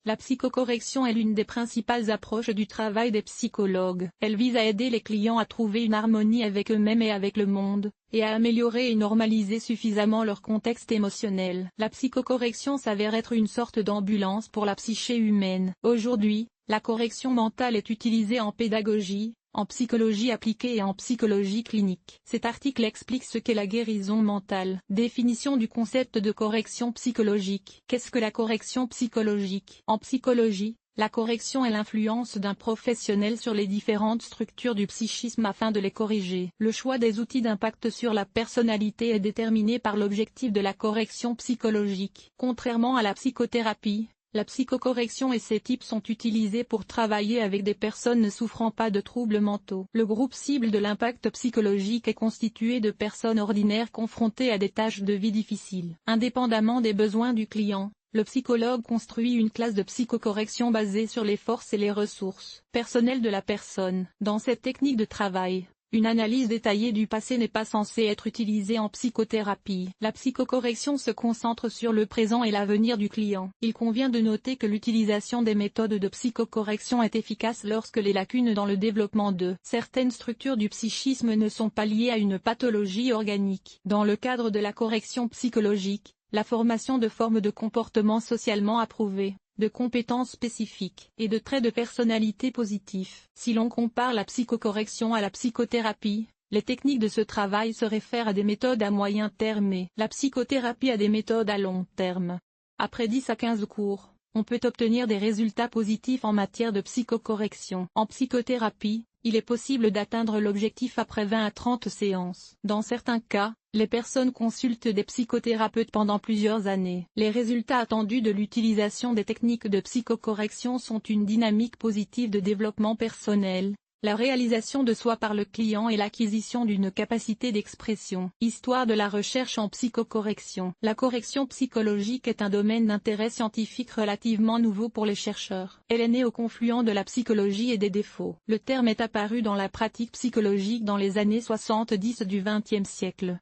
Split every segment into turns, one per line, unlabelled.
La psychocorrection est l'une des principales approches du travail des psychologues. Elle vise à aider les clients à trouver une harmonie avec eux-mêmes et avec le monde, et à améliorer et normaliser suffisamment leur contexte émotionnel. La psychocorrection s'avère être une sorte d'ambulance pour la psyché humaine. Aujourd'hui, la correction mentale est utilisée en pédagogie, en psychologie appliquée et en psychologie clinique. Cet article explique ce qu'est la guérison mentale. Définition du concept de correction psychologique. Qu'est-ce que la correction psychologique? En psychologie, la correction est l'influence d'un professionnel sur les différentes structures du psychisme afin de les corriger. Le choix des outils d'impact sur la personnalité est déterminé par l'objectif de la correction psychologique. Contrairement à la psychothérapie, la psychocorrection et ses types sont utilisés pour travailler avec des personnes ne souffrant pas de troubles mentaux. Le groupe cible de l'impact psychologique est constitué de personnes ordinaires confrontées à des tâches de vie difficiles. Indépendamment des besoins du client, le psychologue construit une classe de psychocorrection basée sur les forces et les ressources personnelles de la personne. Dans cette technique de travail, une analyse détaillée du passé n'est pas censée être utilisée en psychothérapie. La psychocorrection se concentre sur le présent et l'avenir du client. Il convient de noter que l'utilisation des méthodes de psychocorrection est efficace lorsque les lacunes dans le développement de certaines structures du psychisme ne sont pas liées à une pathologie organique. Dans le cadre de la correction psychologique, la formation de formes de comportement socialement approuvées, de compétences spécifiques et de traits de personnalité positifs. Si l'on compare la psychocorrection à la psychothérapie, les techniques de ce travail se réfèrent à des méthodes à moyen terme et la psychothérapie à des méthodes à long terme. Après 10 à 15 cours, on peut obtenir des résultats positifs en matière de psychocorrection. En psychothérapie, il est possible d'atteindre l'objectif après 20 à 30 séances. Dans certains cas, les personnes consultent des psychothérapeutes pendant plusieurs années. Les résultats attendus de l'utilisation des techniques de psychocorrection sont une dynamique positive de développement personnel, la réalisation de soi par le client et l'acquisition d'une capacité d'expression. Histoire de la recherche en psychocorrection. La correction psychologique est un domaine d'intérêt scientifique relativement nouveau pour les chercheurs. Elle est née au confluent de la psychologie et des défauts. Le terme est apparu dans la pratique psychologique dans les années 70 du XXe siècle.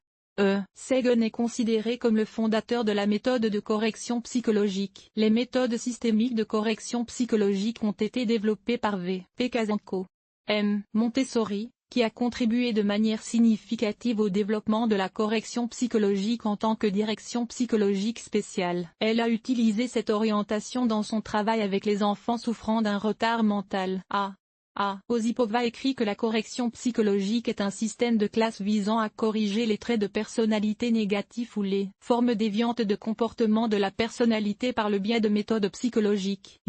Sagan est considéré comme le fondateur de la méthode de correction psychologique. Les méthodes systémiques de correction psychologique ont été développées par V. P. Kazanko. M. Montessori, qui a contribué de manière significative au développement de la correction psychologique en tant que direction psychologique spéciale. Elle a utilisé cette orientation dans son travail avec les enfants souffrant d'un retard mental. Osipova écrit que la correction psychologique est un système de classe visant à corriger les traits de personnalité négatifs ou les formes déviantes de comportement de la personnalité par le biais de méthodes psychologiques.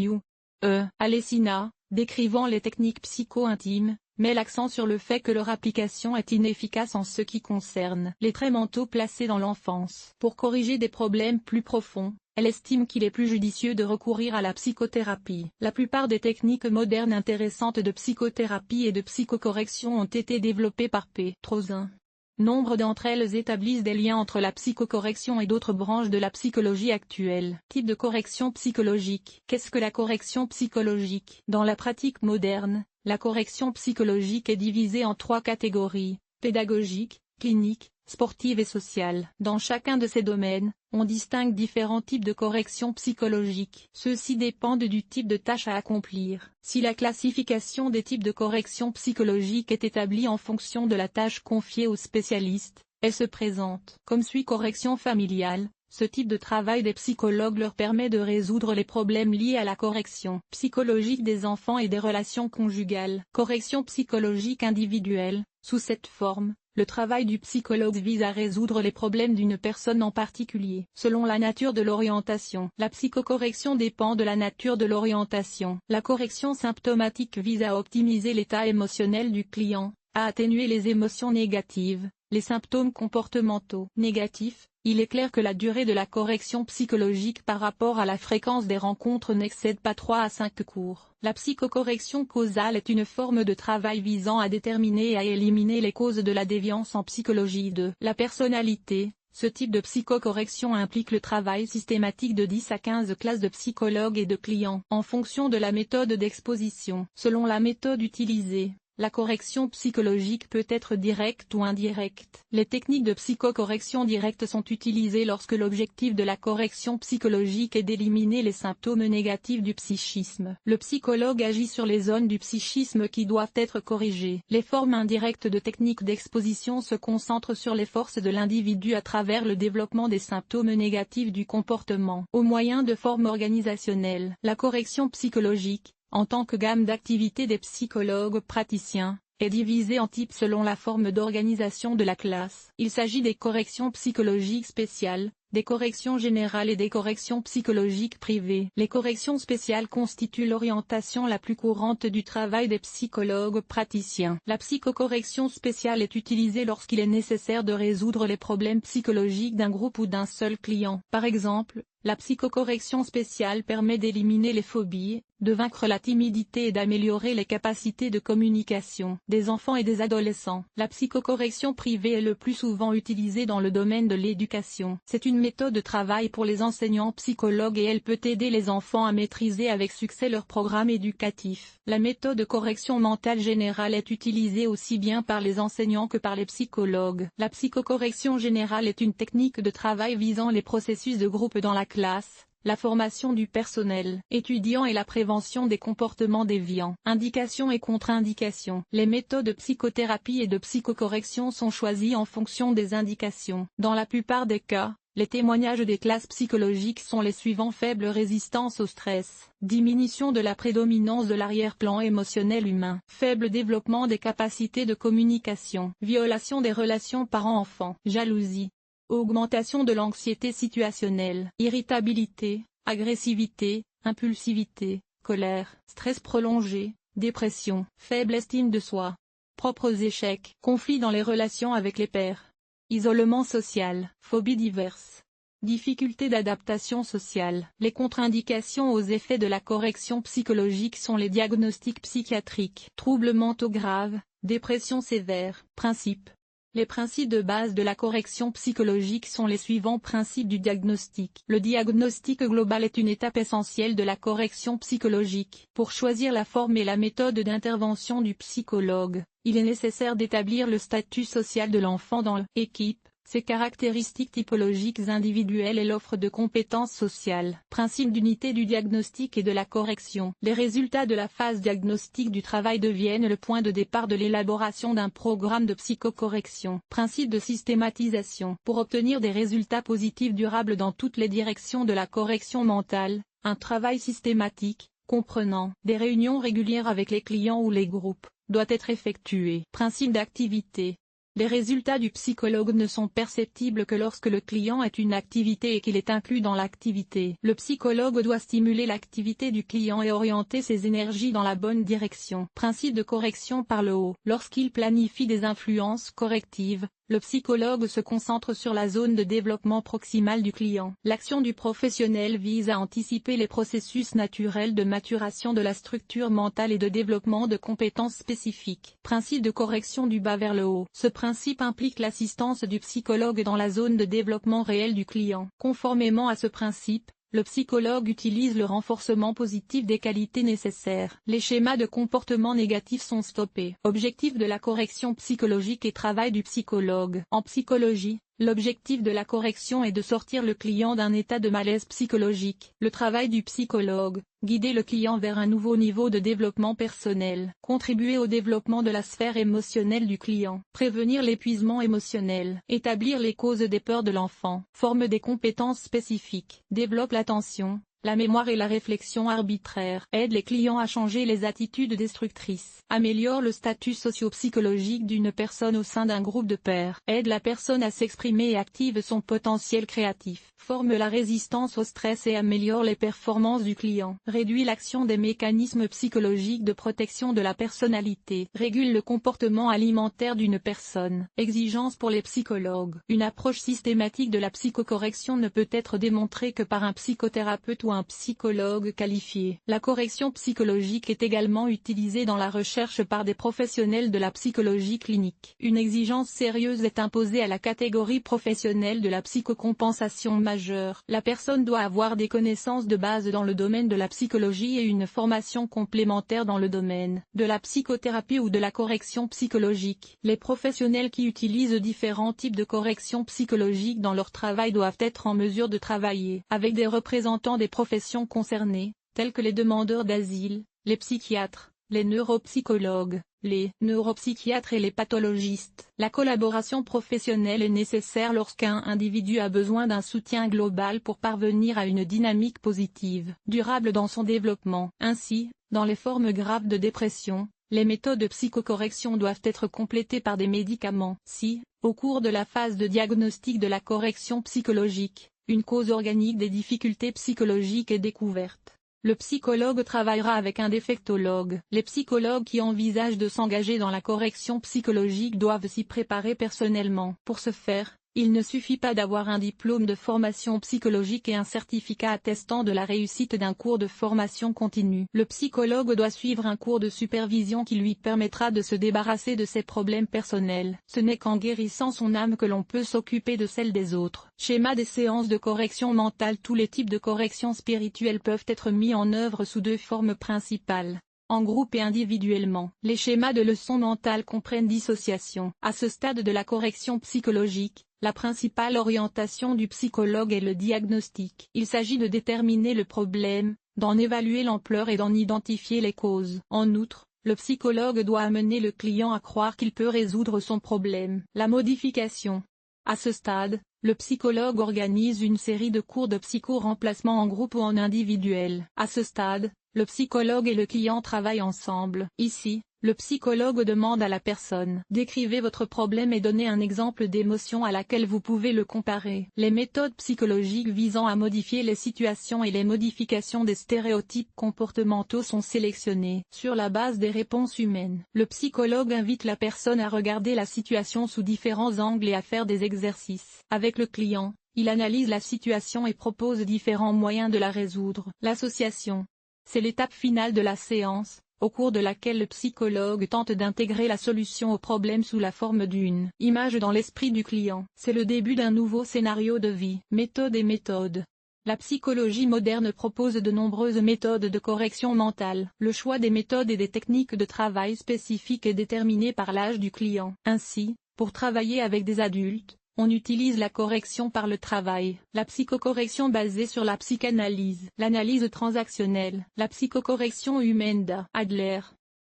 Alessina, décrivant les techniques psycho-intimes, met l'accent sur le fait que leur application est inefficace en ce qui concerne les traits mentaux placés dans l'enfance. Pour corriger des problèmes plus profonds, elle estime qu'il est plus judicieux de recourir à la psychothérapie. La plupart des techniques modernes intéressantes de psychothérapie et de psychocorrection ont été développées par P. Trozin. Nombre d'entre elles établissent des liens entre la psychocorrection et d'autres branches de la psychologie actuelle. Type de correction psychologique. Qu'est-ce que la correction psychologique? Dans la pratique moderne, la correction psychologique est divisée en 3 catégories: pédagogique, clinique, sportive et sociale. Dans chacun de ces domaines, on distingue différents types de correction psychologique. Ceux-ci dépendent du type de tâche à accomplir. Si la classification des types de correction psychologique est établie en fonction de la tâche confiée aux spécialistes, elle se présente comme suit: correction familiale. Ce type de travail des psychologues leur permet de résoudre les problèmes liés à la correction psychologique des enfants et des relations conjugales. Correction psychologique individuelle. Sous cette forme, le travail du psychologue vise à résoudre les problèmes d'une personne en particulier. Selon la nature de l'orientation, la psychocorrection dépend de la nature de l'orientation. La correction symptomatique vise à optimiser l'état émotionnel du client, à atténuer les émotions négatives, les symptômes comportementaux négatifs. Il est clair que la durée de la correction psychologique par rapport à la fréquence des rencontres n'excède pas 3 à 5 cours. La psychocorrection causale est une forme de travail visant à déterminer et à éliminer les causes de la déviance en psychologie de la personnalité. Ce type de psychocorrection implique le travail systématique de 10 à 15 classes de psychologues et de clients, en fonction de la méthode d'exposition. Selon la méthode utilisée, La correction psychologique peut être directe ou indirecte. Les techniques de psychocorrection directe sont utilisées lorsque l'objectif de la correction psychologique est d'éliminer les symptômes négatifs du psychisme. Le psychologue agit sur les zones du psychisme qui doivent être corrigées. Les formes indirectes de techniques d'exposition se concentrent sur les forces de l'individu à travers le développement des symptômes négatifs du comportement. Au moyen de formes organisationnelles. La correction psychologique, en tant que gamme d'activités des psychologues praticiens, est divisée en types selon la forme d'organisation de la classe. Il s'agit des corrections psychologiques spéciales, des corrections générales et des corrections psychologiques privées. Les corrections spéciales constituent l'orientation la plus courante du travail des psychologues praticiens. La psychocorrection spéciale est utilisée lorsqu'il est nécessaire de résoudre les problèmes psychologiques d'un groupe ou d'un seul client. Par exemple, la psychocorrection spéciale permet d'éliminer les phobies, de vaincre la timidité et d'améliorer les capacités de communication des enfants et des adolescents. La psychocorrection privée est le plus souvent utilisée dans le domaine de l'éducation. C'est une méthode de travail pour les enseignants psychologues et elle peut aider les enfants à maîtriser avec succès leur programme éducatif. La méthode de correction mentale générale est utilisée aussi bien par les enseignants que par les psychologues. La psychocorrection générale est une technique de travail visant les processus de groupe dans la classe, la formation du personnel étudiant et la prévention des comportements déviants. Indications et contre-indications. Les méthodes de psychothérapie et de psychocorrection sont choisies en fonction des indications. Dans la plupart des cas, les témoignages des classes psychologiques sont les suivants: faible résistance au stress, diminution de la prédominance de l'arrière-plan émotionnel humain, faible développement des capacités de communication, violation des relations parents-enfants, jalousie, augmentation de l'anxiété situationnelle, irritabilité, agressivité, impulsivité, colère, stress prolongé, dépression, faible estime de soi, propres échecs, conflits dans les relations avec les pairs, isolement social, phobies diverses, difficultés d'adaptation sociale. Les contre-indications aux effets de la correction psychologique sont les diagnostics psychiatriques, troubles mentaux graves, dépression sévère. Principes. Les principes de base de la correction psychologique sont les suivants. Principes du diagnostic. Le diagnostic global est une étape essentielle de la correction psychologique. Pour choisir la forme et la méthode d'intervention du psychologue, il est nécessaire d'établir le statut social de l'enfant dans l'équipe, ses caractéristiques typologiques individuelles et l'offre de compétences sociales. Principe d'unité du diagnostic et de la correction. Les résultats de la phase diagnostique du travail deviennent le point de départ de l'élaboration d'un programme de psychocorrection. Principe de systématisation. Pour obtenir des résultats positifs durables dans toutes les directions de la correction mentale, un travail systématique, comprenant des réunions régulières avec les clients ou les groupes, doit être effectué. Principe d'activité. Les résultats du psychologue ne sont perceptibles que lorsque le client est une activité et qu'il est inclus dans l'activité. Le psychologue doit stimuler l'activité du client et orienter ses énergies dans la bonne direction. Principe de correction par le haut. Lorsqu'il planifie des influences correctives, le psychologue se concentre sur la zone de développement proximal du client. L'action du professionnel vise à anticiper les processus naturels de maturation de la structure mentale et de développement de compétences spécifiques. Principe de correction du bas vers le haut. Ce principe implique l'assistance du psychologue dans la zone de développement réel du client. Conformément à ce principe, le psychologue utilise le renforcement positif des qualités nécessaires. Les schémas de comportement négatif sont stoppés. Objectif de la correction psychologique et travail du psychologue. En psychologie, l'objectif de la correction est de sortir le client d'un état de malaise psychologique. Le travail du psychologue, guider le client vers un nouveau niveau de développement personnel. Contribuer au développement de la sphère émotionnelle du client. Prévenir l'épuisement émotionnel. Établir les causes des peurs de l'enfant. Forme des compétences spécifiques. Développe l'attention, la mémoire et la réflexion arbitraire. Aide les clients à changer les attitudes destructrices. Améliore le statut socio-psychologique d'une personne au sein d'un groupe de pairs. Aide la personne à s'exprimer et active son potentiel créatif. Forme la résistance au stress et améliore les performances du client. Réduit l'action des mécanismes psychologiques de protection de la personnalité. Régule le comportement alimentaire d'une personne. Exigence pour les psychologues. Une approche systématique de la psychocorrection ne peut être démontrée que par un psychothérapeute ou ou un psychologue qualifié. La correction psychologique est également utilisée dans la recherche par des professionnels de la psychologie clinique. Une exigence sérieuse est imposée à la catégorie professionnelle de la psychocompensation majeure. La personne doit avoir des connaissances de base dans le domaine de la psychologie et une formation complémentaire dans le domaine de la psychothérapie ou de la correction psychologique. Les professionnels qui utilisent différents types de correction psychologique dans leur travail doivent être en mesure de travailler avec des représentants des professions concernées, tels que les demandeurs d'asile, les psychiatres, les neuropsychologues, les neuropsychiatres et les pathologistes. La collaboration professionnelle est nécessaire lorsqu'un individu a besoin d'un soutien global pour parvenir à une dynamique positive, durable dans son développement. Ainsi, dans les formes graves de dépression, les méthodes de psychocorrection doivent être complétées par des médicaments. Si, au cours de la phase de diagnostic de la correction psychologique, une cause organique des difficultés psychologiques est découverte, le psychologue travaillera avec un défectologue. Les psychologues qui envisagent de s'engager dans la correction psychologique doivent s'y préparer personnellement. Pour ce faire, il ne suffit pas d'avoir un diplôme de formation psychologique et un certificat attestant de la réussite d'un cours de formation continue. Le psychologue doit suivre un cours de supervision qui lui permettra de se débarrasser de ses problèmes personnels. Ce n'est qu'en guérissant son âme que l'on peut s'occuper de celle des autres. Schéma des séances de correction mentale. Tous les types de correction spirituelle peuvent être mis en œuvre sous deux formes principales, en groupe et individuellement. Les schémas de leçons mentales comprennent dissociation. À ce stade de la correction psychologique, la principale orientation du psychologue est le diagnostic. Il s'agit de déterminer le problème, d'en évaluer l'ampleur et d'en identifier les causes. En outre, le psychologue doit amener le client à croire qu'il peut résoudre son problème. La modification. À ce stade, le psychologue organise une série de cours de psycho-remplacement en groupe ou en individuel. À ce stade, le psychologue et le client travaillent ensemble. Ici, le psychologue demande à la personne: décrivez votre problème et donnez un exemple d'émotion à laquelle vous pouvez le comparer. Les méthodes psychologiques visant à modifier les situations et les modifications des stéréotypes comportementaux sont sélectionnées sur la base des réponses humaines. Le psychologue invite la personne à regarder la situation sous différents angles et à faire des exercices. Avec le client, il analyse la situation et propose différents moyens de la résoudre. L'association. C'est l'étape finale de la séance, au cours de laquelle le psychologue tente d'intégrer la solution au problème sous la forme d'une image dans l'esprit du client. C'est le début d'un nouveau scénario de vie. Méthode et méthode. La psychologie moderne propose de nombreuses méthodes de correction mentale. Le choix des méthodes et des techniques de travail spécifiques est déterminé par l'âge du client. Ainsi, pour travailler avec des adultes, on utilise la correction par le travail, la psychocorrection basée sur la psychanalyse, l'analyse transactionnelle, la psychocorrection humaine d'Adler,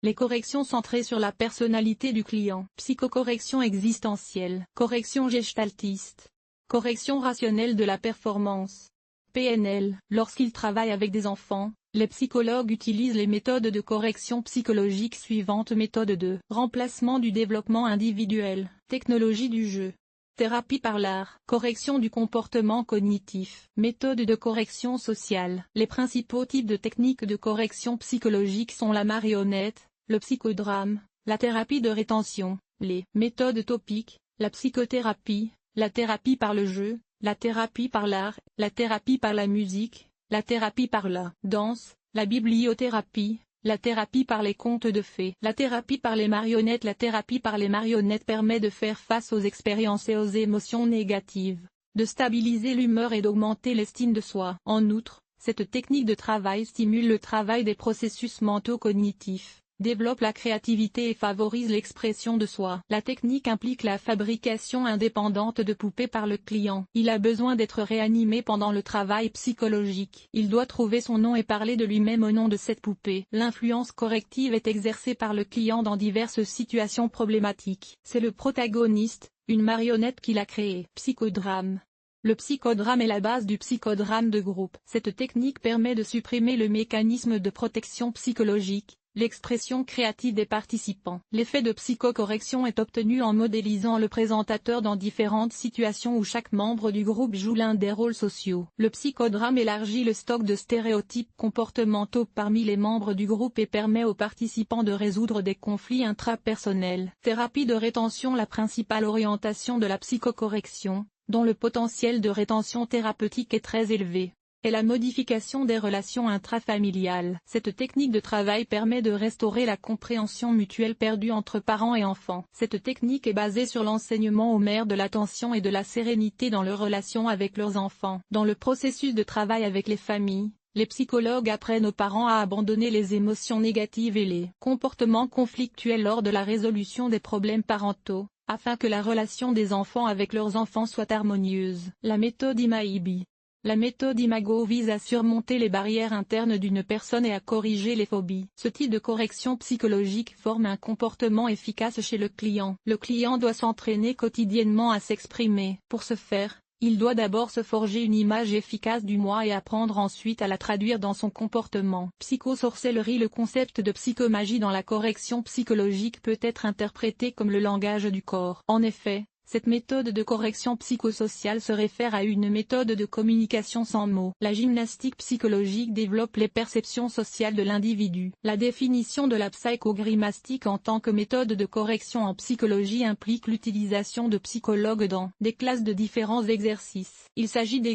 les corrections centrées sur la personnalité du client, psychocorrection existentielle, correction gestaltiste, correction rationnelle de la performance, PNL. Lorsqu'ils travaillent avec des enfants, les psychologues utilisent les méthodes de correction psychologique suivantes: méthode de remplacement du développement individuel, technologie du jeu, thérapie par l'art, correction du comportement cognitif, méthode de correction sociale. Les principaux types de techniques de correction psychologique sont la marionnette, le psychodrame, la thérapie de rétention, les méthodes topiques, la psychothérapie, la thérapie par le jeu, la thérapie par l'art, la thérapie par la musique, la thérapie par la danse, la bibliothérapie, la thérapie par les contes de fées, la thérapie par les marionnettes. La thérapie par les marionnettes permet de faire face aux expériences et aux émotions négatives, de stabiliser l'humeur et d'augmenter l'estime de soi. En outre, cette technique de travail stimule le travail des processus mentaux cognitifs, développe la créativité et favorise l'expression de soi. La technique implique la fabrication indépendante de poupées par le client. Il a besoin d'être réanimé pendant le travail psychologique. Il doit trouver son nom et parler de lui-même au nom de cette poupée. L'influence corrective est exercée par le client dans diverses situations problématiques. C'est le protagoniste, une marionnette qu'il a créée. Psychodrame. Le psychodrame est la base du psychodrame de groupe. Cette technique permet de supprimer le mécanisme de protection psychologique, l'expression créative des participants. L'effet de psychocorrection est obtenu en modélisant le présentateur dans différentes situations où chaque membre du groupe joue l'un des rôles sociaux. Le psychodrame élargit le stock de stéréotypes comportementaux parmi les membres du groupe et permet aux participants de résoudre des conflits intrapersonnels. Thérapie de rétention. La principale orientation de la psychocorrection, dont le potentiel de rétention thérapeutique est très élevé, est la modification des relations intrafamiliales. Cette technique de travail permet de restaurer la compréhension mutuelle perdue entre parents et enfants. Cette technique est basée sur l'enseignement aux mères de l'attention et de la sérénité dans leurs relations avec leurs enfants. Dans le processus de travail avec les familles, les psychologues apprennent aux parents à abandonner les émotions négatives et les comportements conflictuels lors de la résolution des problèmes parentaux, afin que la relation des enfants avec leurs enfants soit harmonieuse. La méthode IMAIBI. La méthode Imago vise à surmonter les barrières internes d'une personne et à corriger les phobies. Ce type de correction psychologique forme un comportement efficace chez le client. Le client doit s'entraîner quotidiennement à s'exprimer. Pour ce faire, il doit d'abord se forger une image efficace du moi et apprendre ensuite à la traduire dans son comportement. Psychosorcellerie. Le concept de psychomagie dans la correction psychologique peut être interprété comme le langage du corps. En effet, cette méthode de correction psychosociale se réfère à une méthode de communication sans mots. La gymnastique psychologique développe les perceptions sociales de l'individu. La définition de la psychogymnastique en tant que méthode de correction en psychologie implique l'utilisation de psychologues dans des classes de différents exercices. Il s'agit des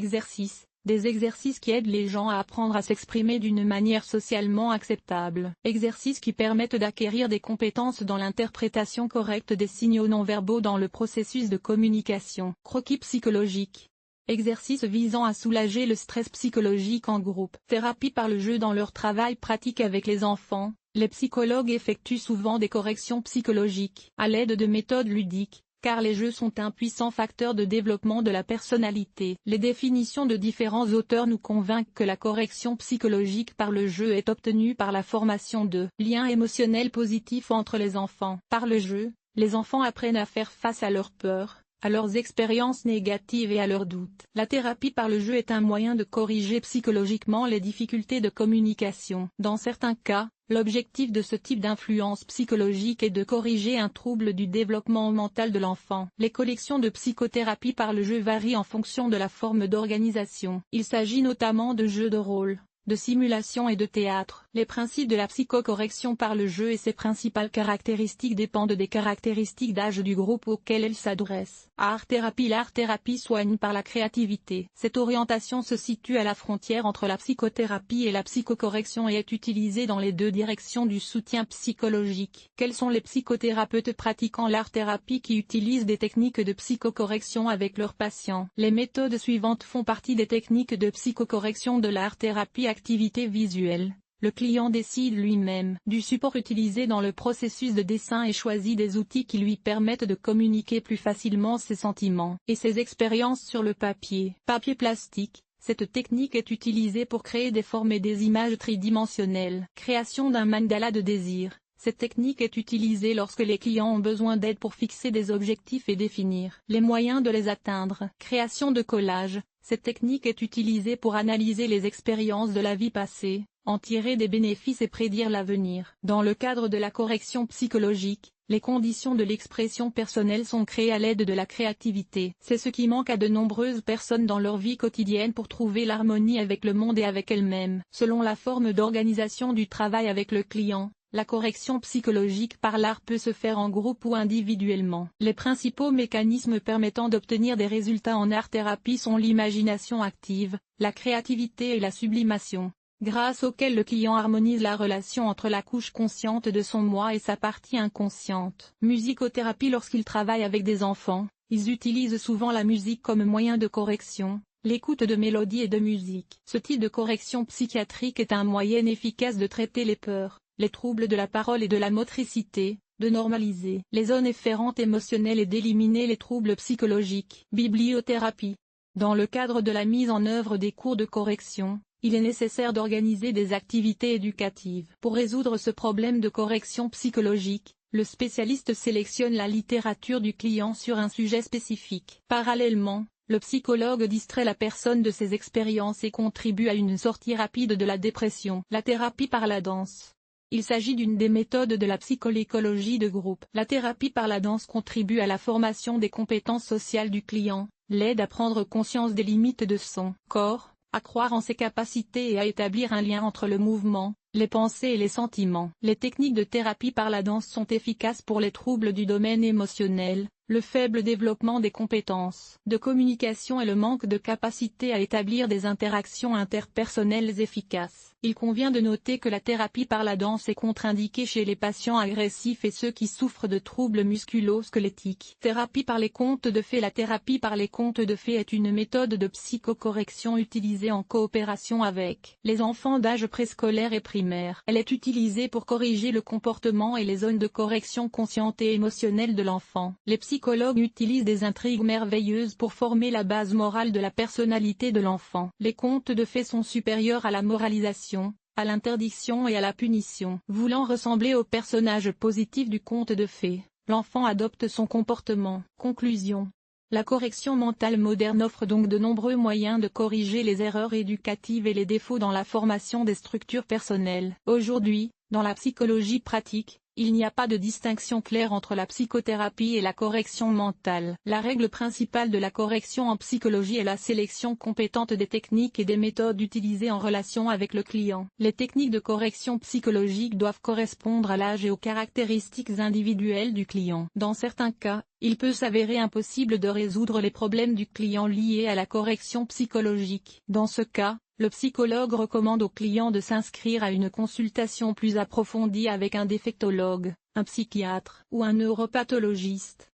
exercices qui aident les gens à apprendre à s'exprimer d'une manière socialement acceptable. Exercices qui permettent d'acquérir des compétences dans l'interprétation correcte des signaux non-verbaux dans le processus de communication. Croquis psychologique. Exercices visant à soulager le stress psychologique en groupe. Thérapie par le jeu. Dans leur travail pratique avec les enfants, les psychologues effectuent souvent des corrections psychologiques à l'aide de méthodes ludiques, car les jeux sont un puissant facteur de développement de la personnalité. Les définitions de différents auteurs nous convainquent que la correction psychologique par le jeu est obtenue par la formation de liens émotionnels positifs entre les enfants. Par le jeu, les enfants apprennent à faire face à leurs peurs, à leurs expériences négatives et à leurs doutes. La thérapie par le jeu est un moyen de corriger psychologiquement les difficultés de communication. Dans certains cas, l'objectif de ce type d'influence psychologique est de corriger un trouble du développement mental de l'enfant. Les collections de psychothérapie par le jeu varient en fonction de la forme d'organisation. Il s'agit notamment de jeux de rôle, de simulation et de théâtre. Les principes de la psychocorrection par le jeu et ses principales caractéristiques dépendent des caractéristiques d'âge du groupe auquel elle s'adresse. Art-thérapie. L'art-thérapie soigne par la créativité. Cette orientation se situe à la frontière entre la psychothérapie et la psychocorrection et est utilisée dans les deux directions du soutien psychologique. Quels sont les psychothérapeutes pratiquant l'art-thérapie qui utilisent des techniques de psychocorrection avec leurs patients? Les méthodes suivantes font partie des techniques de psychocorrection de l'art-thérapie. Activité visuelle. Le client décide lui-même du support utilisé dans le processus de dessin et choisit des outils qui lui permettent de communiquer plus facilement ses sentiments et ses expériences sur le papier. Papier plastique. Cette technique est utilisée pour créer des formes et des images tridimensionnelles. Création d'un mandala de désir. Cette technique est utilisée lorsque les clients ont besoin d'aide pour fixer des objectifs et définir les moyens de les atteindre. Création de collage. Cette technique est utilisée pour analyser les expériences de la vie passée, en tirer des bénéfices et prédire l'avenir. Dans le cadre de la correction psychologique, les conditions de l'expression personnelle sont créées à l'aide de la créativité. C'est ce qui manque à de nombreuses personnes dans leur vie quotidienne pour trouver l'harmonie avec le monde et avec elles-mêmes. Selon la forme d'organisation du travail avec le client, la correction psychologique par l'art peut se faire en groupe ou individuellement. Les principaux mécanismes permettant d'obtenir des résultats en art-thérapie sont l'imagination active, la créativité et la sublimation, grâce auxquelles le client harmonise la relation entre la couche consciente de son moi et sa partie inconsciente. Musicothérapie. Lorsqu'ils travaillent avec des enfants, ils utilisent souvent la musique comme moyen de correction, l'écoute de mélodies et de musique. Ce type de correction psychiatrique est un moyen efficace de traiter les peurs, les troubles de la parole et de la motricité, de normaliser les zones efférentes émotionnelles et d'éliminer les troubles psychologiques. Bibliothérapie. Dans le cadre de la mise en œuvre des cours de correction, il est nécessaire d'organiser des activités éducatives. Pour résoudre ce problème de correction psychologique, le spécialiste sélectionne la littérature du client sur un sujet spécifique. Parallèlement, le psychologue distrait la personne de ses expériences et contribue à une sortie rapide de la dépression. La thérapie par la danse. Il s'agit d'une des méthodes de la psychoécologie de groupe. La thérapie par la danse contribue à la formation des compétences sociales du client, l'aide à prendre conscience des limites de son corps, à croire en ses capacités et à établir un lien entre le mouvement, les pensées et les sentiments. Les techniques de thérapie par la danse sont efficaces pour les troubles du domaine émotionnel, le faible développement des compétences de communication et le manque de capacité à établir des interactions interpersonnelles efficaces. Il convient de noter que la thérapie par la danse est contre-indiquée chez les patients agressifs et ceux qui souffrent de troubles musculo-squelettiques. Thérapie par les contes de fées. La thérapie par les contes de fées est une méthode de psychocorrection utilisée en coopération avec les enfants d'âge préscolaire et primaire. Elle est utilisée pour corriger le comportement et les zones de correction consciente et émotionnelle de l'enfant. Les psychologues utilisent des intrigues merveilleuses pour former la base morale de la personnalité de l'enfant. Les contes de fées sont supérieurs à la moralisation, à l'interdiction et à la punition. Voulant ressembler au personnage positif du conte de fées, l'enfant adopte son comportement. Conclusion. La correction mentale moderne offre donc de nombreux moyens de corriger les erreurs éducatives et les défauts dans la formation des structures personnelles. Aujourd'hui, dans la psychologie pratique, il n'y a pas de distinction claire entre la psychothérapie et la correction mentale. La règle principale de la correction en psychologie est la sélection compétente des techniques et des méthodes utilisées en relation avec le client. Les techniques de correction psychologique doivent correspondre à l'âge et aux caractéristiques individuelles du client. Dans certains cas, il peut s'avérer impossible de résoudre les problèmes du client liés à la correction psychologique. Dans ce cas, le psychologue recommande au client de s'inscrire à une consultation plus approfondie avec un défectologue, un psychiatre ou un neuropathologiste.